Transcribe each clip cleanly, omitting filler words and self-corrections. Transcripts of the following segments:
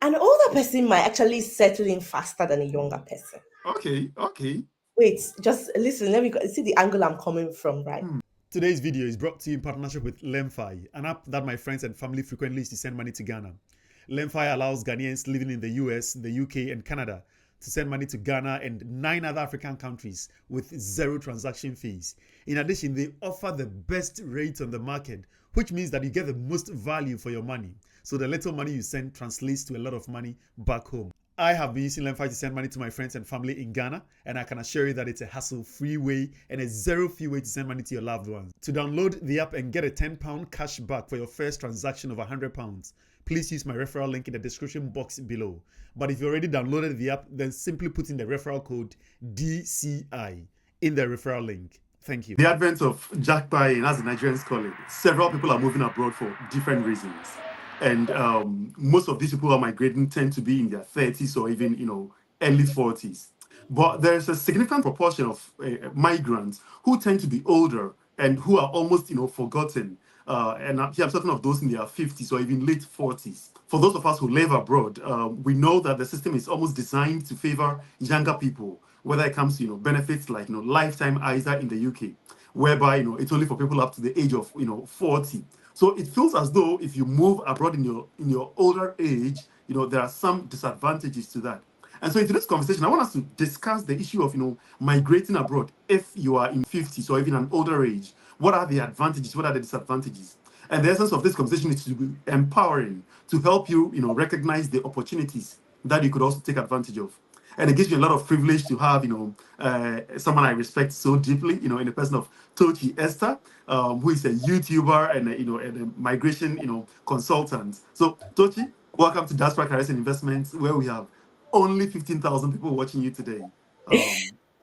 An older person might actually settle in faster than a younger person. Okay, okay. Wait, just listen. Let me see the angle I'm coming from, right? Today's video is brought to you in partnership with Lemfi, an app that my friends and family frequently use to send money to Ghana. Lemfi allows Ghanaians living in the US, the UK, and Canada to send money to Ghana and 9 other African countries with zero transaction fees. In addition, they offer the best rates on the market, which means that you get the most value for your money. So the little money you send translates to a lot of money back home. I have been using Lemfi to send money to my friends and family in Ghana, and I can assure you that it's a hassle-free way and a zero-fee way to send money to your loved ones. To download the app and get a £10 cash back for your first transaction of £100, please use my referral link in the description box below. But if you already downloaded the app, then simply put in the referral code DCI in the referral link. Thank you. The advent of jackpying, as the Nigerians call it, several people are moving abroad for different reasons. And most of these people who are migrating tend to be in their 30s or even, early 40s. But there's a significant proportion of migrants who tend to be older and who are almost, forgotten. And here I'm talking of those in their 50s or even late 40s. For those of us who live abroad, we know that the system is almost designed to favor younger people, whether it comes to benefits like lifetime ISA in the UK, whereby it's only for people up to the age of 40. So it feels as though if you move abroad in your older age, there are some disadvantages to that. And so in today's conversation, I want us to discuss the issue of migrating abroad if you are in 50s or even an older age. What are the advantages? What are the disadvantages? And the essence of this conversation is to be empowering, to help you, recognize the opportunities that you could also take advantage of. And it gives me a lot of privilege to have, someone I respect so deeply, in the person of Tochi Esther, who is a YouTuber and a migration, consultant. So Tochi, welcome to Diaspora Careers and Investments, where we have only 15,000 people watching you today.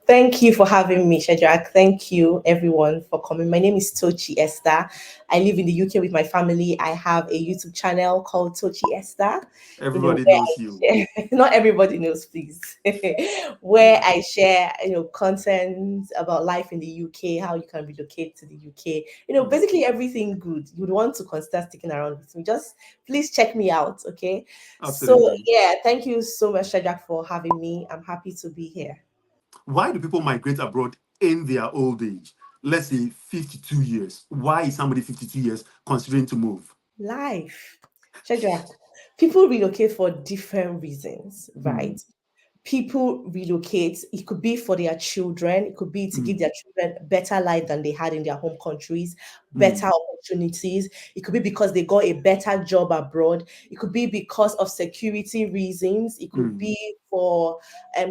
Thank you for having me, Shadrach. Thank you, everyone, for coming. My name is Tochi Esther. I live in the UK with my family. I have a YouTube channel called Tochi Esther. Everybody Where knows I you. share, not everybody knows, please. Where I share, content about life in the UK, how you can relocate to the UK. Basically everything good. You'd want to consider sticking around with me. Just please check me out, okay? So Absolutely. yeah, thank you so much, Shadrach, for having me. I'm happy to be here. Why do people migrate abroad in their old age? Let's say 52 years. Why is somebody 52 years considering to move? Life. Shadrach, people relocate for different reasons, Mm, right? People relocate. It could be for their children. It could be to give mm, their children better life than they had in their home countries, better mm, opportunities. It could be because they got a better job abroad. It could be because of security reasons. It could mm. be for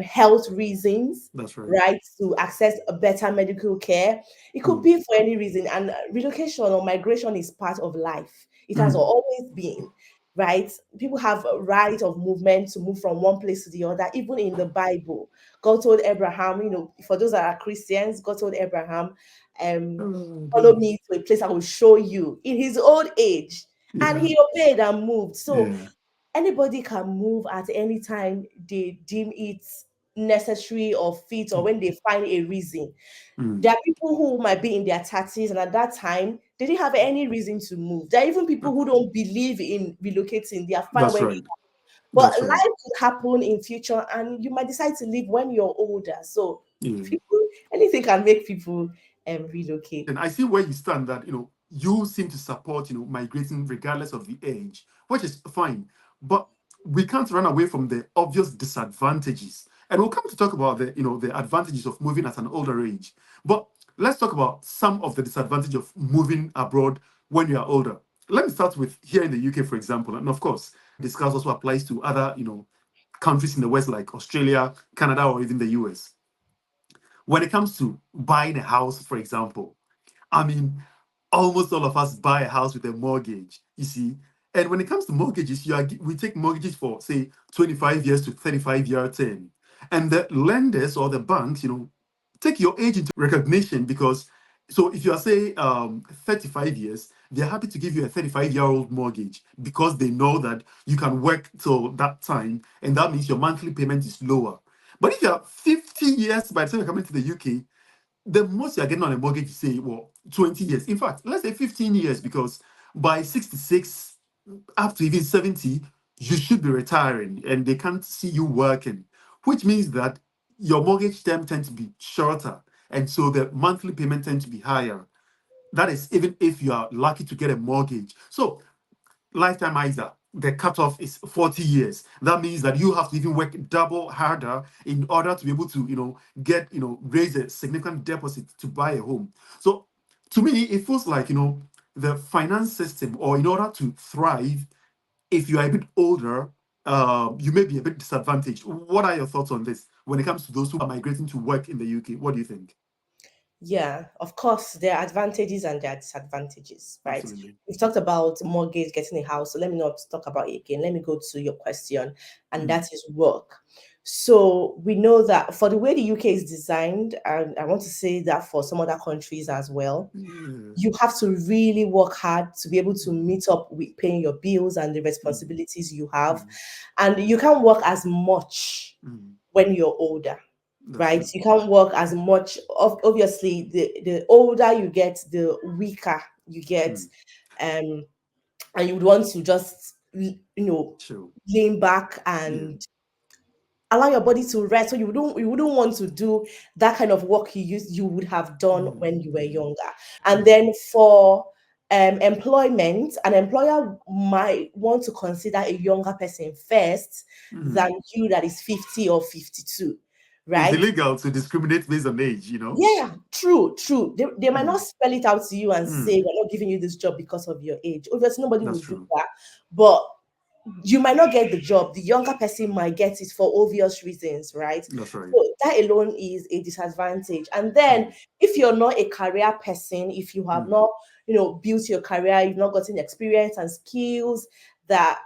health reasons, That's right. right? To access a better medical care. It could Mm, be for any reason. And relocation or migration is part of life. It has mm, always been, right? People have a right of movement to move from one place to the other. Even in the Bible, God told Abraham, for those that are Christians, God told Abraham, um, follow me to a place I will show you in his old age. And yeah, he obeyed and moved. So yeah. anybody can move at any time they deem it necessary or fit, or when they find a reason. Mm, There are people who might be in their 30s and at that time they didn't have any reason to move. There are even people who don't believe in relocating. They are fine that's where they right. are. But That's right. life could happen in future and you might decide to leave when you're older. So Yeah. people, anything can make people relocate. And I see where you stand that, you seem to support, migrating regardless of the age, which is fine. But we can't run away from the obvious disadvantages. And we'll come to talk about the advantages of moving at an older age. But let's talk about some of the disadvantage of moving abroad when you are older. Let me start with here in the UK, for example. And of course, discuss also applies to other, countries in the West like Australia, Canada, or even the US. When it comes to buying a house, for example, I mean, almost all of us buy a house with a mortgage, you see. And when it comes to mortgages, we take mortgages for, say, 25 years to 35-year term. And the lenders or the banks, take your age into recognition because, so if you are, say, 35 years, they're happy to give you a 35-year-old mortgage because they know that you can work till that time. And that means your monthly payment is lower. But if you're 50 years by the time you're coming to the UK, the most you're getting on a mortgage is say, well, 20 years. In fact, let's say 15 years, because by 66 up to even 70, you should be retiring and they can't see you working, which means that your mortgage term tends to be shorter. And so the monthly payment tends to be higher. That is even if you are lucky to get a mortgage. So lifetime ISA, the cutoff is 40 years. That means that you have to even work double harder in order to be able to, get, raise a significant deposit to buy a home. So to me, it feels like, the finance system, or in order to thrive, if you are a bit older, you may be a bit disadvantaged. What are your thoughts on this when it comes to those who are migrating to work in the UK? What do you think? Yeah, of course, there are advantages and there are disadvantages, right? Absolutely. We've talked about mortgage, getting a house. So let me not talk about it again. Let me go to your question, and Mm. that is work. So we know that for the way the UK is designed, and I want to say that for some other countries as well, Yeah. you have to really work hard to be able to Mm. meet up with paying your bills and the Mm. responsibilities you have. Mm. And you can't work as much Mm. when you're older, That's right? true. You can't work as much. Obviously, the older you get, the weaker you get. Mm. Um, and you would want to just, True. lean back Yeah. and allow your body to rest. So you wouldn't want to do that kind of work you would have done Mm. when you were Mm. younger. And Mm. then for employment, an employer might want to consider a younger person first Mm. than you that is 50 or 52, It's right? illegal to discriminate based on age. Yeah, true, true. They might not Mm. spell it out to you and say, Mm. we're not giving you this job because of your age. Obviously, nobody That's will do true. that. But you might not get the job. The younger person might get it for obvious reasons, right? That's right. So that alone is a disadvantage. And then Mm. if you're not a career person, if you have Mm. not, built your career, you've not gotten experience and skills that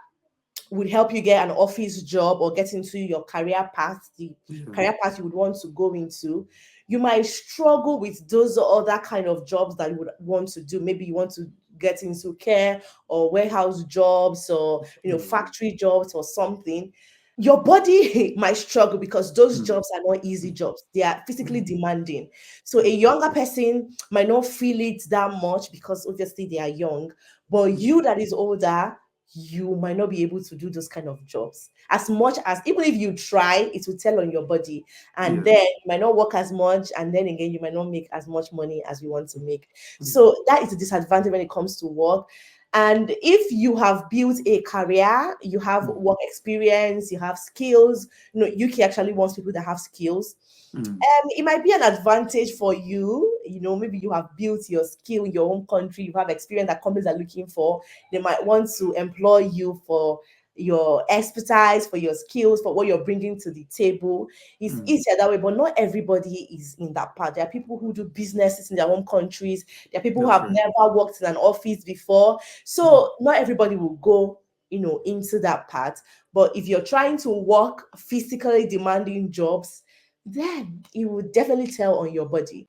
would help you get an office job or get into your career path, the Yeah. career path you would want to go into, you might struggle with those other kind of jobs that you would want to do. Maybe you want to get into care or warehouse jobs or Yeah. factory jobs or something. Your body might struggle because those Mm. jobs are not easy Mm. jobs. They are physically Mm. demanding. So a Mm. younger person might not feel it that much because obviously they are young. But Mm. you that is older, you might not be able to do those kind of jobs as much as, even if you try, it will tell on your body, and Yeah. then you might not work as much, and then again you might not make as much money as you want to make. Yeah. So that is a disadvantage when it comes to work. And if you have built a career, you have Mm. work experience, you have skills, UK actually wants people that have skills. Mm. It might be an advantage for you. Maybe you have built your skill in your home country, you have experience that companies are looking for. They might want to employ you for your expertise, for your skills, for what you're bringing to the table. It's Mm. easier that way, but not everybody is in that part. There are people who do businesses in their home countries. There are people who That's have right. never worked in an office before. Mm. So not everybody will go, into that part. But if you're trying to work physically demanding jobs, then it would definitely tell on your body.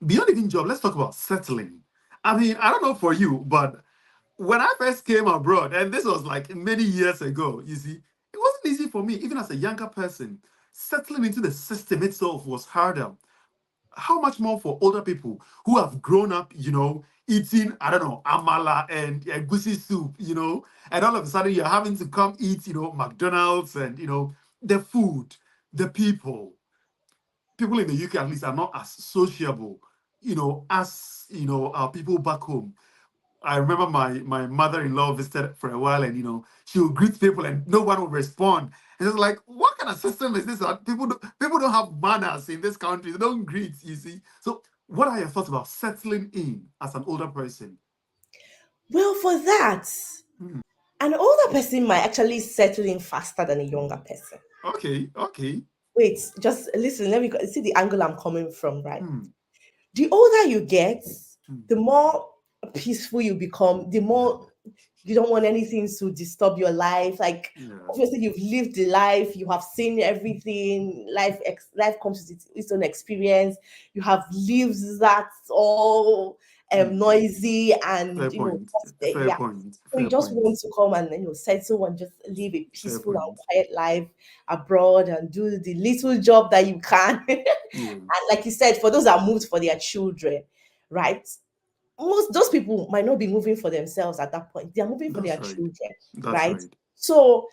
Beyond even job, let's talk about settling. I mean, I don't know for you, but when I first came abroad, and this was like many years ago, you see, it wasn't easy for me, even as a younger person. Settling into the system itself was harder. How much more for older people who have grown up, eating, I don't know, amala and gusi soup, and all of a sudden you're having to come eat, McDonald's and, the food, the people in the UK at least are not as sociable, as our people back home. I remember my mother-in-law visited for a while, and she would greet people, and no one would respond. And it's like, what kind of system is this? People don't have manners in this country. They don't greet. You see. So, what are your thoughts about settling in as an older person? Well, for that, Hmm. an older person might actually settle in faster than a younger person. Okay. Okay. Wait, just listen, let me see the angle I'm coming from, right? Hmm. The older you get, Hmm. the more peaceful you become, the more you don't want anything to disturb your life. Like, Yeah. obviously you've lived the life, you have seen everything, life comes with its own experience. You have lived that all Hmm. noisy and Fair point. Fair yeah. point. So you Fair just point. want to come and settle and just live a Fair peaceful and point. quiet life abroad and do the little job that you can. And Yeah. like you said, for those that moved for their children, right? Most those people might not be moving for themselves at that point. They are moving for That's their right. children, That's right? right. So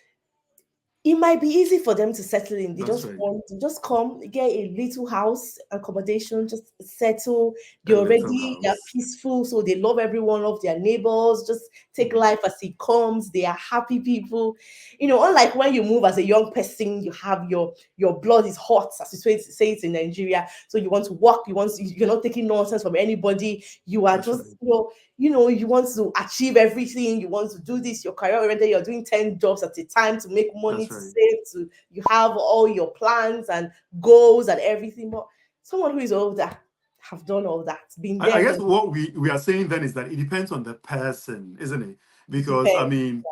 it might be easy for them to settle in. They That's just right. want to just come, get a little house, accommodation, just settle. A little They're house. peaceful, so they love everyone, love their neighbors, just take Mm. life as it comes. They are happy people. Unlike when you move as a young person, you have your blood is hot, as you say it in Nigeria. So you want to work, you're not taking nonsense from anybody. You are That's just, right. you want to achieve everything, you want to do this, your career oriented, you're doing 10 jobs at a time to make money, That's to right. save, to you have all your plans and goals and everything. But someone who is older have done all that, been I there, guess done what we are saying then is that it depends on the person, isn't it? Because I depends. mean,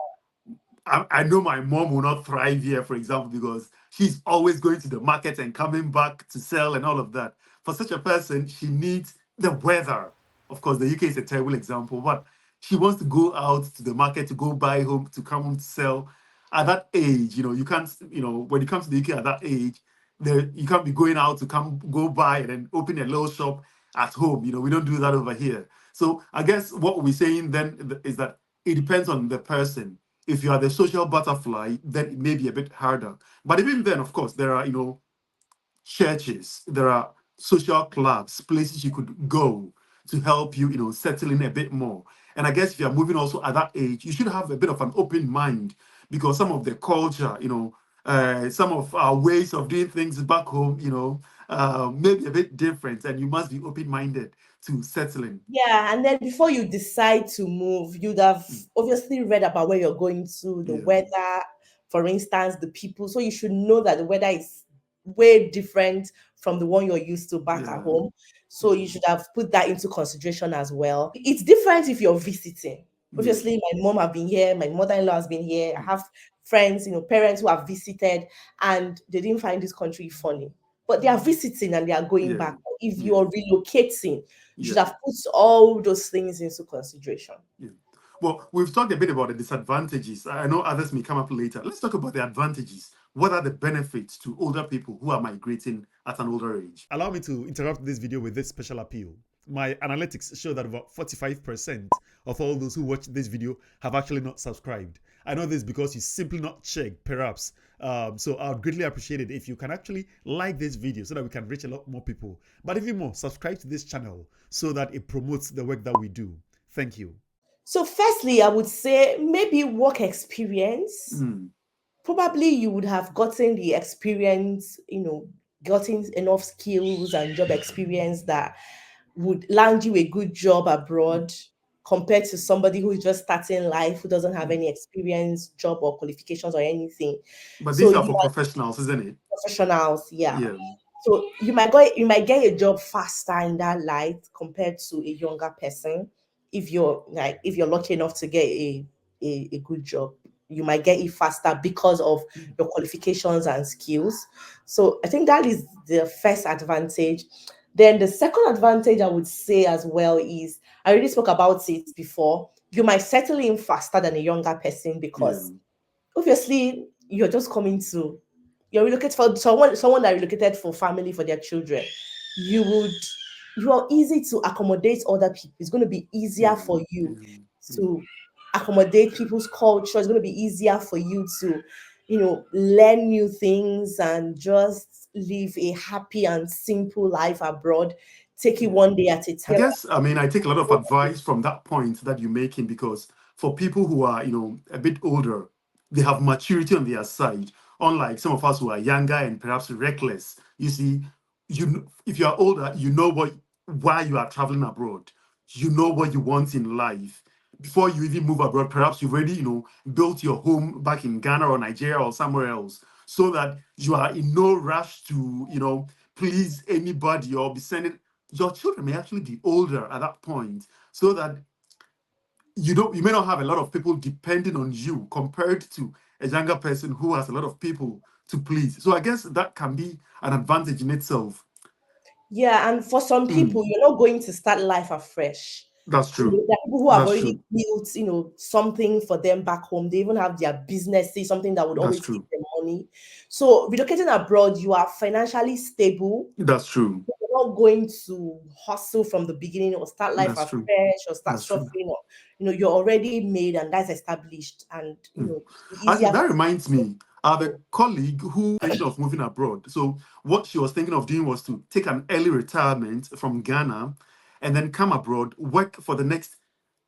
I know my mom will not thrive here, for example, because she's always going to the market and coming back to sell and all of that. For such a person, she needs the weather. Of course, the UK is a terrible example, but she wants to go out to the market to go buy home, to come home to sell. At that age, you can't, when it comes to the UK at that age, you can't be going out to come go buy and then open a little shop at home. We don't do that over here. So I guess what we're saying then is that it depends on the person. If you are the social butterfly, then it may be a bit harder. But even then, of course, there are, churches, there are social clubs, places you could go to help you, settle in a bit more. And I guess if you're moving also at that age, you should have a bit of an open mind because some of the culture, some of our ways of doing things back home, may be a bit different, and you must be open-minded to settling. Yeah, and then before you decide to move, you'd have Mm. obviously read about where you're going to, the Yeah, weather, for instance, the people. So you should know that the weather is way different from the one you're used to back at yeah, home. So yeah, you should have put that into consideration as well. It's different if you're visiting. yeah. Obviously, my mom have been here, my mother-in-law has been here. I Mm. have friends, parents who have visited and they didn't find this country funny. But they are visiting and they are going Yeah, back. If yeah, you're relocating, you should yeah. have put all those things into consideration. Yeah. Well, we've talked a bit about the disadvantages. I know others may come up later. Let's talk about the advantages. What are the benefits to older people who are migrating at an older age? Allow me to interrupt this video with this special appeal. My analytics show that about 45% of all those who watch this video have actually not subscribed. I know this because you simply not checked, perhaps. So I would greatly appreciate it if you can actually like this video so that we can reach a lot more people. But even more, subscribe to this channel so that it promotes the work that we do. Thank you. So, firstly, I would say maybe work experience. Mm, Probably you would have gotten the experience, gotten enough skills and job experience that would land you a good job mm, abroad compared to somebody who is just starting life, who doesn't have mm. any experience, job or qualifications or anything. But So these are you for are professionals, isn't it? professionals, yeah. Yeah. So you might get a job faster in that light compared to a younger person. If you're lucky enough to get a good job, you might get it faster because of Mm, your qualifications and skills. So I think that is the first advantage. Then the second advantage I would say as well is I already spoke about it before. You might settle in faster than a younger person yeah. because obviously you're just coming to you're relocated for someone that relocated for family for their children. You would you are easy to accommodate other people. It's going to be easier Yeah. for you Yeah. Yeah. to accommodate people's culture. It's going to be easier for you to learn new things and just live a happy and simple life abroad. Take it Yeah. one day at a I time. guess, I mean, I take a lot of advice from that point that you're making because for people who are, a bit older, they have maturity on their side. Unlike some of us who are younger and perhaps reckless. You see, if you are older, you know why you are traveling abroad. You know what you want in life. Before you even move abroad, perhaps you've already, built your home back in Ghana or Nigeria or somewhere else, so that you are in no rush to, please anybody or be sending your children may actually be older at that point so that you may not have a lot of people depending on you compared to a younger person who has a lot of people to please. So I guess that can be an advantage in itself. Yeah, and for some Mm, people, you're not going to start life afresh. that's So there true. are people who have That's already true. built, something for them back home. They even have their businesses, something that would That's always give true. them money. So relocating abroad, you are financially stable. That's true. not going to hustle from the beginning or start life That's true. afresh or start That's true. suffering, or you're already made and that's established, and Mm. it's Actually, easier that for reminds me. I have a you. colleague who thinking of moving abroad. So what she was thinking of doing was to take an early retirement from Ghana and then come abroad, work for the next.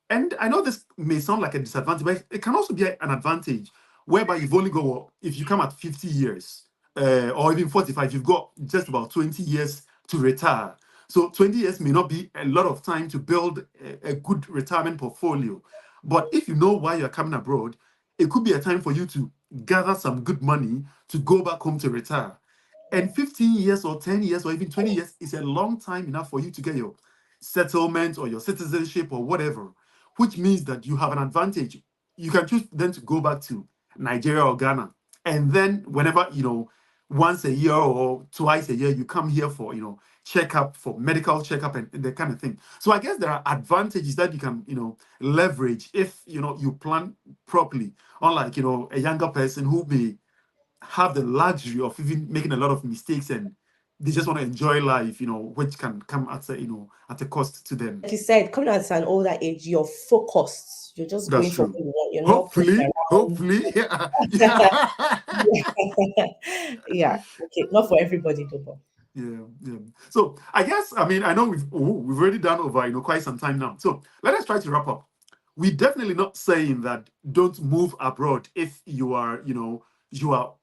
And I know this may sound like a disadvantage, but it can also be an advantage, whereby you've only got, if you come at 50 years or even 45, you've got just about 20 years to retire. So 20 years may not be a lot of time to build a good retirement portfolio. But if you know why you're coming abroad, it could be a time for you to gather some good money to go back home to retire. And 15 years or 10 years or even 20 years is a long time enough for you to get your settlement or your citizenship or whatever, which means that you have an advantage. You can choose then to go back to Nigeria or Ghana. And then whenever, once a year or twice a year, you come here for, checkup, for medical checkup and that kind of thing. So I guess there are advantages that you can, leverage if, you plan properly. Unlike, a younger person who may have the luxury of even making a lot of mistakes and they just want to enjoy life, which can come at a cost to them. Like you said, coming at an older age, you're focused. You're just That's going for true. what you want. You're not Hopefully, playing hopefully, yeah, around. yeah. Yeah. Okay. Not for everybody, though. But Yeah, yeah. So I guess I know we've already done over quite some time now. So let us try to wrap up. We're definitely not saying that don't move abroad if you are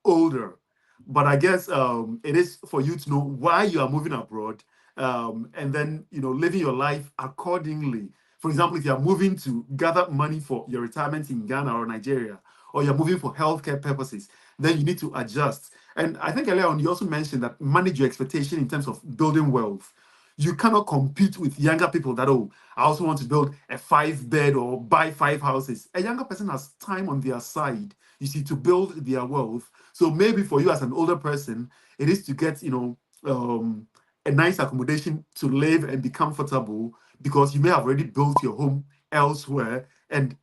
older, but I guess it is for you to know why you are moving abroad, and then living your life accordingly. For example, if you are moving to gather money for your retirement in Ghana or Nigeria, or you're moving for healthcare purposes, then you need to adjust. And I think earlier on you also mentioned that manage your expectation in terms of building wealth. You cannot compete with younger people that, oh, I also want to build a 5 bed or buy 5 houses. A younger person has time on their side, you see, to build their wealth. So maybe for you as an older person, it is to get, a nice accommodation to live and be comfortable because you may have already built your home elsewhere. And,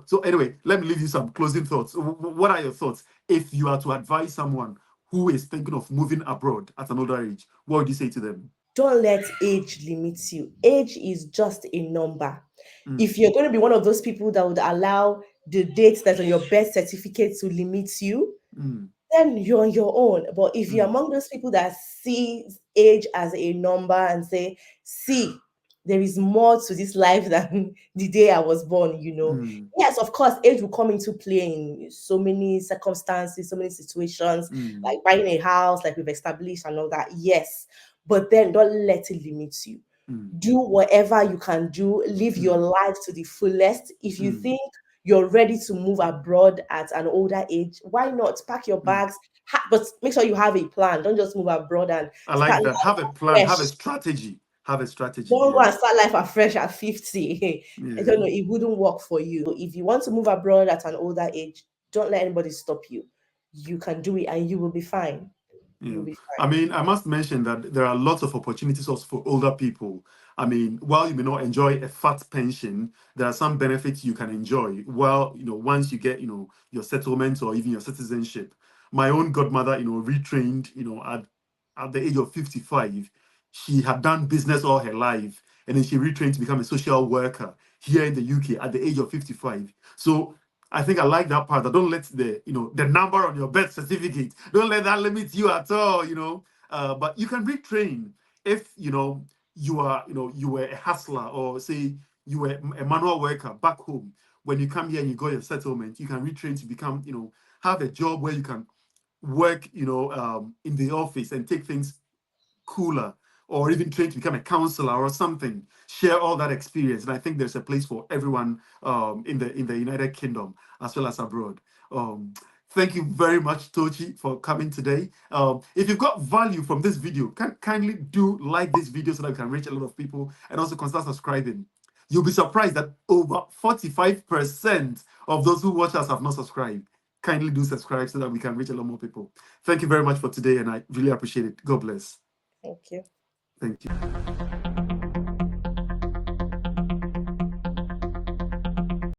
so anyway, let me leave you some closing thoughts. What are your thoughts if you are to advise someone who is thinking of moving abroad at an older age? What would you say to them? don't let age limit you. Age is just a number. Mm, If you're going to be one of those people that would allow the date that's on your birth certificate to limit you, mm, then you're on your own. But if you're mm, among those people that see age as a number and say, see, there is more to this life than the day I was born. mm, Yes, of course, age will come into play in so many circumstances, so many situations, mm, like buying a house, like we've established and all that. Yes. But then don't let it limit you. mm, Do whatever you can do, live your mm, life to the fullest. If you mm, think you're ready to move abroad at an older age, why not pack your mm. bags? But make sure you have a plan. Don't just move abroad and I start like that. Have a plan, life have a afresh. strategy. Have a strategy. Don't go Yeah. and start life afresh at 50. I Yeah. don't know, it wouldn't work for you. If you want to move abroad at an older age, don't let anybody stop you. You can do it and you will be fine. You Yeah. will be I fine. mean, I must mention that there are lots of opportunities also for older people. I mean, while you may not enjoy a fat pension, there are some benefits you can enjoy while, once you get, your settlement or even your citizenship. My own godmother, retrained, at the age of 55. She had done business all her life, and then she retrained to become a social worker here in the UK at the age of 55. So I think I like that part. That don't let the number on your birth certificate, don't let that limit you at all. But you can retrain if you were a hustler, or say you were a manual worker back home. When you come here and you got your settlement, you can retrain to become, have a job where you can work, in the office and take things cooler, or even train to become a counselor or something. Share all that experience, and I think there's a place for everyone in the United Kingdom as well as abroad. um, Thank you very much, Tochi, for coming today. If you've got value from this video, kindly do like this video so that we can reach a lot of people, and also consider subscribing. You'll be surprised that over 45% of those who watch us have not subscribed. Kindly do subscribe so that we can reach a lot more people. Thank you very much for today, and I really appreciate it. God bless. Thank you. Thank you.